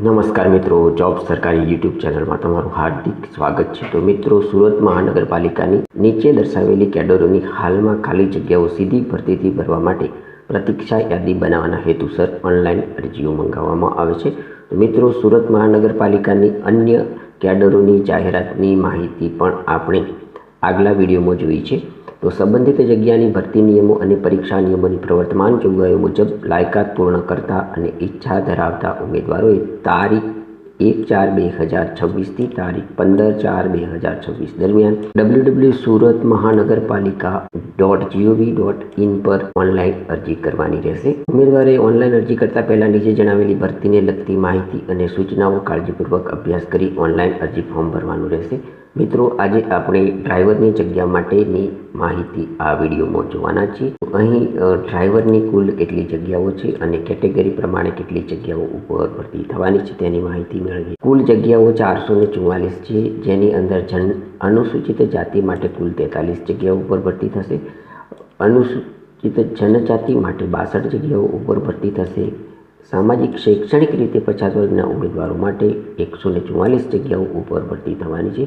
નમસ્કાર મિત્રો, જોબ સરકારી યુટ્યુબ ચેનલમાં તમારું હાર્દિક સ્વાગત છે। તો મિત્રો, સુરત મહાનગરપાલિકાની નીચે દર્શાવેલી કેડરોની હાલમાં ખાલી જગ્યાઓ સીધી ભરતીથી ભરવા માટે પ્રતીક્ષા યાદી બનાવવાના હેતુસર ઓનલાઈન અરજીઓ મંગાવવામાં આવે છે। તો મિત્રો, સુરત મહાનગરપાલિકાની અન્ય કેડરોની જાહેરાતની માહિતી પણ આપણે આગલા વિડીયોમાં જોઈ છે। તો સંબંધિત જગ્યાની ભરતી નિયમો અને પરીક્ષા નિયમોની પ્રવર્તમાન જોગવાઈઓ મુજબ લાયકાત પૂર્ણ કરતા અને ઈચ્છા ધરાવતા ઉમેદવારોએ તારીખ 1/4/2026 થી તારીખ 15/4/2026 દરમિયાન www.suratmahanagaraPalika.gov.in પર ઓનલાઈન અરજી કરવાની રહેશે। ઉમેદવારે ઓનલાઈન અરજી કરતા પહેલા નીચે જણાવેલી ભરતીને લગતી માહિતી અને સૂચનાઓ કાળજીપૂર્વક અભ્યાસ કરી ઓનલાઈન અરજી ફોર્મ ભરવાનું રહેશે। મિત્રો, આજે આપણે ડ્રાઈવરની જગ્યા માટેની માહિતી આ વિડીયોમાં જોવાના છીએ। અહીં ડ્રાઈવરની કુલ કેટલી જગ્યાઓ છે અને કેટેગરી પ્રમાણે કેટલી જગ્યાઓ ઉપર ભરતી થવાની છે તેની માહિતી મેળવીએ। કુલ જગ્યાઓ 444 છે, જેની અંદર અનુસૂચિત જાતિ માટે કુલ 43 જગ્યાઓ ઉપર ભરતી થશે। અનુસૂચિત જનજાતિ માટે 62 જગ્યાઓ ઉપર ભરતી થશે। સામાજિક શૈક્ષણિક રીતે પછાત વર્ગના ઉમેદવારો માટે 144 જગ્યાઓ ઉપર ભરતી થવાની છે,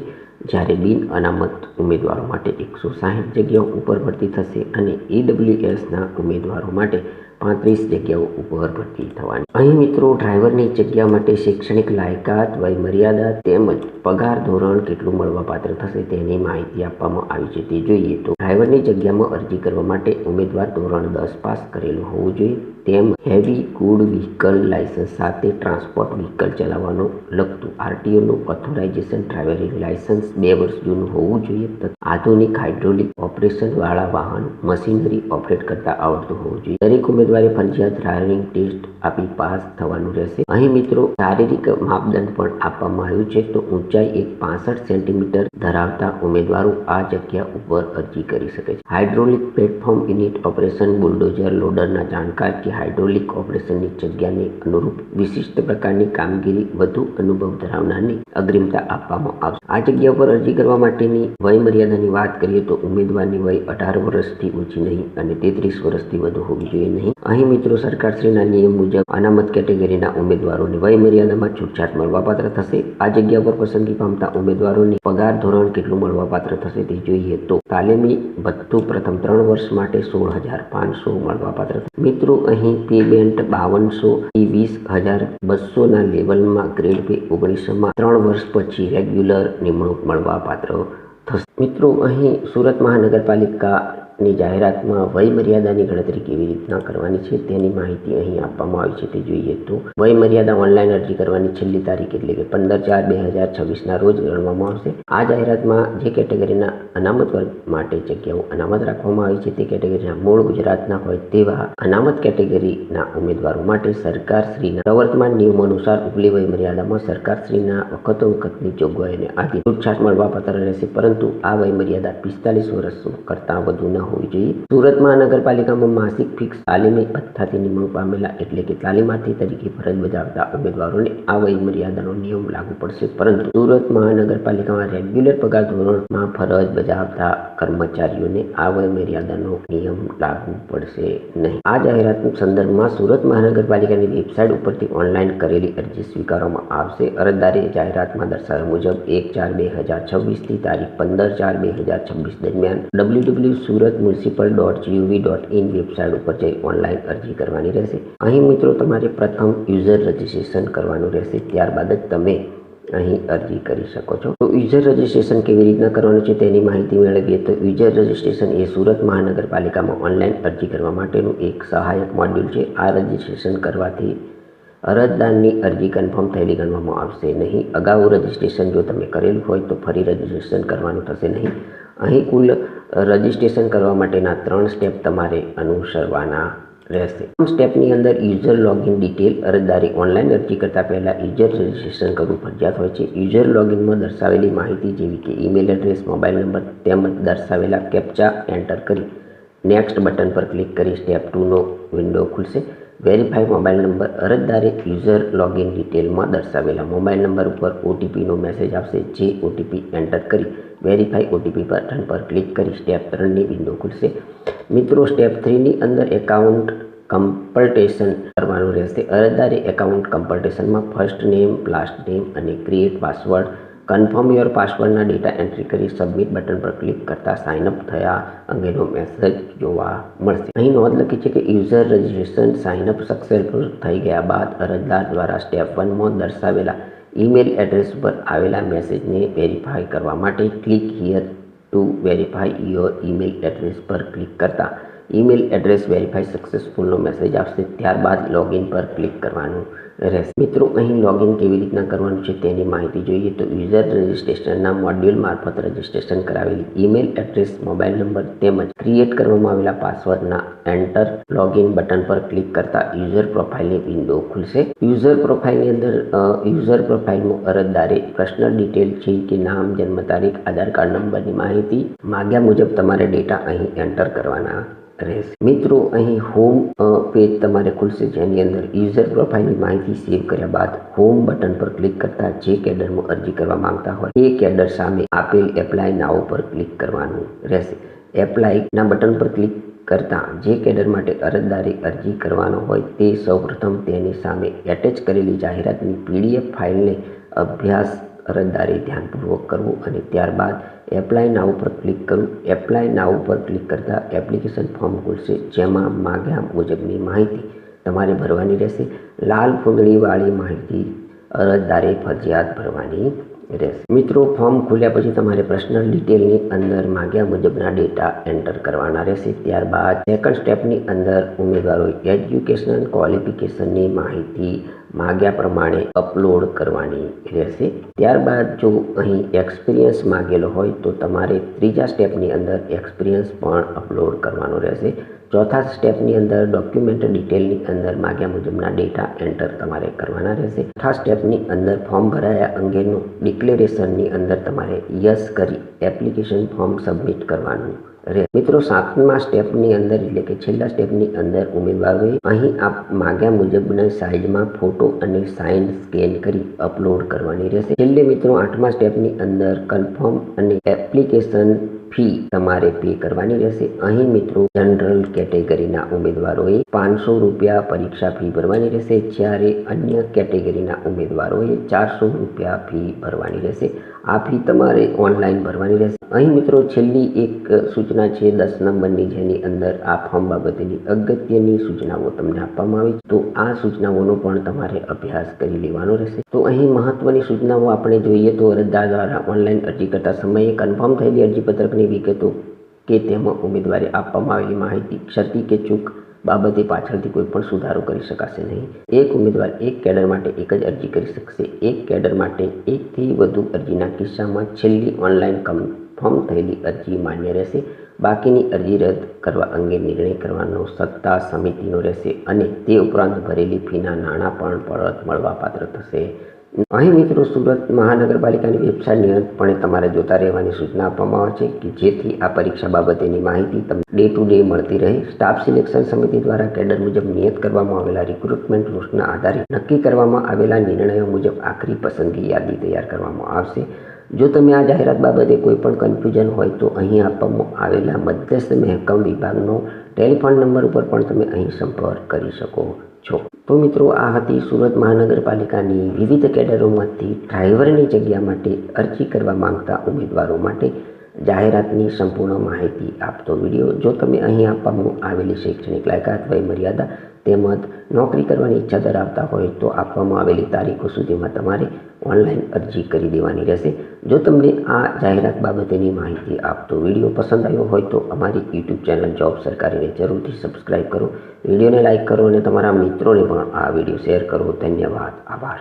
જ્યારે બિન અનામત ઉમેદવારો માટે 160 જગ્યાઓ ઉપર ભરતી થશે અને EWSના ઉમેદવારો માટે 35 જગ્યાઓ ઉપર ભરતી થવાની। અહીં મિત્રો, ડ્રાઈવરની જગ્યા માટે શૈક્ષણિક લાયકાત, વય મર્યાદા તેમજ પગાર ધોરણ કેટલું મળવાપાત્ર થશે તેની માહિતી આપવામાં આવી છે। તે જોઈએ તો ડ્રાઈવરની જગ્યામાં અરજી કરવા માટે ઉમેદવાર ધોરણ 10 પાસ કરેલું હોવું જોઈએ, તેમ હેવી ગુડ વ્હીકલ લાયસન્સ સાથે ટ્રાન્સપોર્ટ વ્હીકલ ચલાવવાનું લગતું RTOનું ઓથોરાઇઝેશન ડ્રાઇવિંગ લાયસન્સ 2 વર્ષ જૂનું હોવું જોઈએ તથા આધુનિક હાઇડ્રોલિક ઓપરેશનવાળા વાહન મશીનરી ઓપરેટ કરતા આવડતું હોવું જોઈએ। દરેક ઉમેદવારે ફરજિયાત ડ્રાઇવિંગ ટેસ્ટ આપી પાસ થવાનું રહેશે। અહીં મિત્રો, શારીરિક માપદંડ પણ આપવામાં આવ્યું છે। તો ઊંચાઈ 65 સેન્ટીમીટર ધરાવતા ઉમેદવારો આ જગ્યા ઉપર અરજી કરી શકે છે। Hydraulic platform unit operation, bulldozer લોડરના જાણકાર કે હાઇડ્રોલિક ઓપરેશનની જગ્યાને અનુરૂપ વિશિષ્ટ પ્રકારની કામગીરી વધુ અનુભવ ધરાવનારને અગ્રિમતા આપવામાં આવશે। આ જગ્યા પર અરજી કરવા માટેની વય મર્યાદાની વાત કરીએ તો ઉમેદવારની વય 18 વર્ષથી ઓછી નહીં અને 33 વર્ષથી વધુ હોવી જોઈએ નહીં। અહીં મિત્રો, સરકારશ્રીના નિયમ મુજબ અનામત કેટેગરીના ઉમેદવારોને વય મર્યાદામાં છૂટછાટ મળવાપાત્ર થશે। આ જગ્યા પર પસંદગી પામતા ઉમેદવારોને પગાર ધોરણ કેટલું મળવાપાત્ર થશે તે જોઈએ તો તાલીમી ભથ્થું પ્રથમ 3 વર્ષ માટે 16,500 મળવાપાત્ર થશે। મિત્રો, અહીં પે બેન્ટ 5200 થી 20,200 ના લેવલમાં ગ્રેડ પે 1900માં 3 વર્ષ પછી રેગ્યુલર નિમણૂક મળવાપાત્ર થશે। મિત્રો, અહીં સુરત મહાનગરપાલિકાની જાહેરાતમાં વય મર્યાદાની ગણતરી કેવી રીતના કરવાની છે તેની માહિતી અહીં આપવામાં આવી છે। તે જોઈએ તો વય મર્યાદા ઓનલાઈન અરજી કરવાની છેલ્લી તારીખ એટલે કે 15/4/2026 ના રોજ ગણવામાં આવશે। આ જાહેરાતમાં જે કેટેગરીના અનામત વર્ગ માટે જગ્યાઓ અનામત રાખવામાં આવી છે તે કેટેગરીના મૂળ ગુજરાતના હોય તેવા અનામત કેટેગરીના ઉમેદવારો માટે સરકારશ્રીના પ્રવર્તમાન નિયમો અનુસાર ઉપલી વય મર્યાદામાં સરકારશ્રીના વખતોવખતની જોગવાઈઓને આધીન છૂટછાટ મળવાપાત્ર રહેશે, પરંતુ આ વય મર્યાદા 45 વર્ષ કરતાં વધુ ન હોવી જોઈએ। સુરત મહાનગરપાલિકામાં માસિક ફિક્સ તાલીમી ભથ્થાથી નિમણૂક પામેલા એટલે કે તાલીમાર્થી તરીકે ફરજ બજાવતા ઉમેદવારોને આ વય મર્યાદાનો નિયમ લાગુ પડશે, પરંતુ સુરત મહાનગરપાલિકામાં રેગ્યુલર પગાર ધોરણમાં ફરજ બજાવતા કર્મચારીઓને આ વય મર્યાદાનો નિયમ લાગુ પડશે નહીં। આ જાહેરાતના સંદર્ભમાં સુરત મહાનગરપાલિકાની વેબસાઇટ ઉપરથી ઓનલાઈન કરેલી અરજી સ્વીકારવામાં આવશે। અરજદારે જાહેરાતમાં દર્શાવ્યા મુજબ 1/4/2026 થી તારીખ 15/4/2026 દરમિયાન www.suratmunicipal.gov.in વેબસાઇટ ઉપર જઈ ઓનલાઈન અરજી કરવાની રહેશે। અહીં મિત્રો, તમારે પ્રથમ યુઝર રજિસ્ટ્રેશન કરવાનું રહેશે, ત્યારબાદ જ તમે અહીં અરજી કરી શકો છો। તો યુઝર રજિસ્ટ્રેશન કેવી રીતના કરવાનું છે તેની માહિતી મેળવીએ તો યુઝર રજિસ્ટ્રેશન એ સુરત મહાનગરપાલિકામાં ઓનલાઈન અરજી કરવા માટેનું એક સહાયક મોડ્યુલ છે। આ રજિસ્ટ્રેશન કરવાથી અરજદારની અરજી કન્ફર્મ થયેલી ગણવામાં આવશે નહીં। અગાઉ રજિસ્ટ્રેશન જો તમે કરેલું હોય તો ફરી રજિસ્ટ્રેશન કરવાનું થશે નહીં। અહીં કુલ રજિસ્ટ્રેશન કરવા માટેના 3 સ્ટેપ તમારે અનુસરવાના રહેશે। સ્ટેપની અંદર યુઝર લોગિન ડિટેલ, અરજદારે ઓનલાઈન અરજી કરતા પહેલા યુઝર રજિસ્ટ્રેશન કરવું ફરજિયાત હોય છે। યુઝર લોગિનમાં દર્શાવેલી માહિતી જેવી કે ઈમેલ એડ્રેસ, મોબાઈલ નંબર તેમજ દર્શાવેલા કેપ્ચા એન્ટર કરી નેક્સ્ટ બટન પર ક્લિક કરી સ્ટેપ 2નો વિન્ડો ખુલશે। વેરીફાઈ મોબાઈલ નંબર, અરજદારે યુઝર લોગિન ડિટેલમાં દર્શાવેલા મોબાઈલ નંબર ઉપર OTPનો મેસેજ આવશે, જે OTP એન્ટર કરી વેરીફાઈ OTP બટન પર ક્લિક કરી સ્ટેપ 3ની વિન્ડો ખુલશે। મિત્રો, સ્ટેપ 3ની અંદર એકાઉન્ટ કમ્પલ્ટેશન કરવાનું રહેશે. અરજદારે એકાઉન્ટ કમ્પલ્ટેશનમાં ફર્સ્ટ નેમ, લાસ્ટ નેમ અને ક્રિએટ પાસવર્ડ, કન્ફર્મ યોર પાસવર્ડના ડેટા એન્ટ્રી કરી સબમિટ બટન પર ક્લિક કરતા સાઇનઅપ થયા અંગેનો મેસેજ જોવા મળશે. અહીં નોંધ લખી છે કે યુઝર રજિસ્ટ્રેશન સાઇનઅપ સક્સેસફુલ થઈ ગયા બાદ અરજદાર દ્વારા સ્ટેપ 1માં દર્શાવેલા ઈમેલ એડ્રેસ પર આવેલા મેસેજને વેરીફાઈ કરવા માટે click here two verify your email address પર ક્લિક કરતા ઈમેલ એડ્રેસ વેરીફાઈ સક્સેસફુલનો મેસેજ આવશે. ત્યારબાદ લોગિન પર ક્લિક કરવાનું રહેશે. મિત્રો, અહીં લોગિન કેવી રીતના કરવાનું છે તેની માહિતી જોઈએ તો યુઝર રજિસ્ટ્રેશનના મોડ્યુલ મારફત રજિસ્ટ્રેશન કરાવેલી ઈમેલ એડ્રેસ, મોબાઈલ નંબર તેમજ ક્રિએટ કરવામાં આવેલા પાસવર્ડના એન્ટર લોગિન બટન પર ક્લિક કરતા યુઝર પ્રોફાઇલની વિન્ડો ખુલશે. યુઝર પ્રોફાઇલની અંદર યુઝર પ્રોફાઇલમાં અરજદારે પર્સનલ ડિટેલ છે કે નામ, જન્મ તારીખ, આધાર કાર્ડ નંબરની માહિતી માંગ્યા મુજબ તમારે ડેટા અહીં એન્ટર કરવાના રહેશે. મિત્રો, અહીં હોમ પેજ તમારે ખુલશે જેની અંદર યુઝર પ્રોફાઇલની માહિતી સેવ કર્યા બાદ હોમ બટન પર ક્લિક કરતા જે કેડરમાં અરજી કરવા માંગતા હોય એ કેડર સામે આપેલ એપ્લાય નાઉ પર ક્લિક કરવાનું રહેશે. એપ્લાયના બટન પર ક્લિક કરતા જે કેડર માટે અરજદારે અરજી કરવાનો હોય તે સૌપ્રથમ તેની સામે એટેચ કરેલી જાહેરાતની PDF ફાઇલને અભ્યાસ અરજદારે ધ્યાનપૂર્વક કરવું અને ત્યારબાદ એપ્લાય નાઉ પર ક્લિક કરવું. એપ્લાય નાઉ પર ક્લિક કરતા એપ્લિકેશન ફોર્મ ખુલશે જેમાં માંગ્યા મુજબની માહિતી તમારે ભરવાની રહેશે. લાલ ફૂંદડીવાળી માહિતી અરજદારે ફરજિયાત ભરવાની રહેશે. મિત્રો, ફોર્મ ખુલ્યા પછી તમારે પર્સનલ ડિટેલની અંદર માંગ્યા મુજબના ડેટા એન્ટર કરવાના રહેશે. ત્યારબાદ સેકન્ડ સ્ટેપની અંદર ઉમેદવારોએ એજ્યુકેશનલ ક્વોલિફિકેશનની માહિતી માંગ્યા પ્રમાણે અપલોડ કરવાની રહેશે. ત્યારબાદ જો અહીં એક્સપિરિયન્સ માંગેલો હોય તો તમારે ત્રીજા સ્ટેપની અંદર એક્સપિરિયન્સ પણ અપલોડ કરવાનો રહેશે. ચોથા સ્ટેપની અંદર ડોક્યુમેન્ટ ડિટેલની અંદર માંગ્યા મુજબના ડેટા એન્ટર તમારે કરવાના રહેશે. ચોથા સ્ટેપની અંદર ફોર્મ ભરાયા અંગેનું ડિક્લેરેશનની અંદર તમારે યસ કરી એપ્લિકેશન ફોર્મ સબમિટ કરવાનું રહે. મિત્રો, સાતમા સ્ટેપની અંદર એટલે કે છેલ્લા સ્ટેપની અંદર ઉમેદવારોએ અહીં માંગ્યા મુજબના સાઇઝમાં ફોટો અને સાઇન સ્કેન કરી અપલોડ કરવાની રહેશે. છેલ્લે મિત્રો, આઠમા સ્ટેપની અંદર કન્ફર્મ અને એપ્લિકેશન ફી તમારે પે કરવાની રહેશે. અહીં મિત્રો જનરલ કેટેગરીના ઉમેદવારોએ 500 રૂપિયા પરીક્ષા ફી ભરવાની રહેશે જ્યારે અન્ય કેટેગરીના ઉમેદવારોએ 400 રૂપિયા ફી ભરવાની રહેશે. આ ફી તમારે ઓનલાઈન ભરવાની રહેશે. અહીં મિત્રો છેલ્લી એક સૂચના છે 10 નંબરની જેની અંદર આ ફોર્મ બાબતેની અગત્યની સૂચનાઓ તમને આપવામાં આવી તો આ સૂચનાઓનો પણ તમારે અભ્યાસ કરી લેવાનો રહેશે. તો અહીં મહત્વની સૂચનાઓ આપણે જોઈએ તો અરજદાર દ્વારા ઓનલાઈન અરજી કરતા સમયે કન્ફર્મ થયેલી અરજીપત્રકની વિગતો કે તેમાં ઉમેદવારે આપવામાં આવેલી માહિતી, ક્ષતિ કે ચૂક બાબતે પાછળથી કોઈ પણ સુધારો કરી શકાશે નહીં. એક ઉમેદવાર એક કેડર માટે એક જ અરજી કરી શકશે. એક કેડર માટે એકથી વધુ અરજીના કિસ્સામાં છેલ્લી ઓનલાઈન કન્ફર્મ થયેલી અરજી માન્ય રહેશે. બાકીની અરજી રદ કરવા અંગે નિર્ણય કરવાનો સત્તા સમિતિનો રહેશે અને તે ઉપરાંત ભરેલી ફીના નાણાં પણ પરત મળવાપાત્ર થશે. અહીં મિત્રો સુરત મહાનગરપાલિકાની વેબસાઇટ નિયમિતપણે તમારે જોતા રહેવાની સૂચના આપવામાં આવે છે કે જેથી આ પરીક્ષા બાબતેની માહિતી તમને ડે ટુ ડે મળતી રહે. સ્ટાફ સિલેક્શન સમિતિ દ્વારા કેડર મુજબ નિયત કરવામાં આવેલા રિક્રુટમેન્ટ લિસ્ટના આધારે નક્કી કરવામાં આવેલા નિર્ણયો મુજબ આખરી પસંદગી યાદી તૈયાર કરવામાં આવશે. જો તમે આ જાહેરાત બાબતે કોઈ પણ કન્ફ્યુઝન હોય તો અહીં આપવામાં આવેલા મધ્યસ્થ મહેકમ વિભાગનો ટેલિફોન નંબર ઉપર પણ તમે અહીં સંપર્ક કરી શકો છો. તો મિત્રો, આ હતી સુરત મહાનગરપાલિકાની વિવિધ કેડરોમાંથી ડ્રાઈવરની જગ્યા માટે અરજી કરવા માંગતા ઉમેદવારો માટે જાહેરાતની સંપૂર્ણ માહિતી આપતો વિડીયો. જો તમે અહીં આપવામાં આવેલી શૈક્ષણિક લાયકાત, વય મર્યાદા તેમજ નોકરી કરવાની ઈચ્છા ધરાવતા હોય તો આપવામાં આવેલી તારીખો સુધીમાં તમારે ઓનલાઈન અરજી કરી દેવાની રહેશે. જો તમને આ જાહેરાત બાબતેની માહિતી આપતો વિડીયો પસંદ આવ્યો હોય તો અમારી YouTube ચેનલ જોબ સરકારીને જરૂરથી સબસ્ક્રાઈબ કરો, વિડીયોને લાઇક કરો અને તમારા મિત્રોને પણ આ વિડીયો શેર કરો. ધન્યવાદ. આભાર.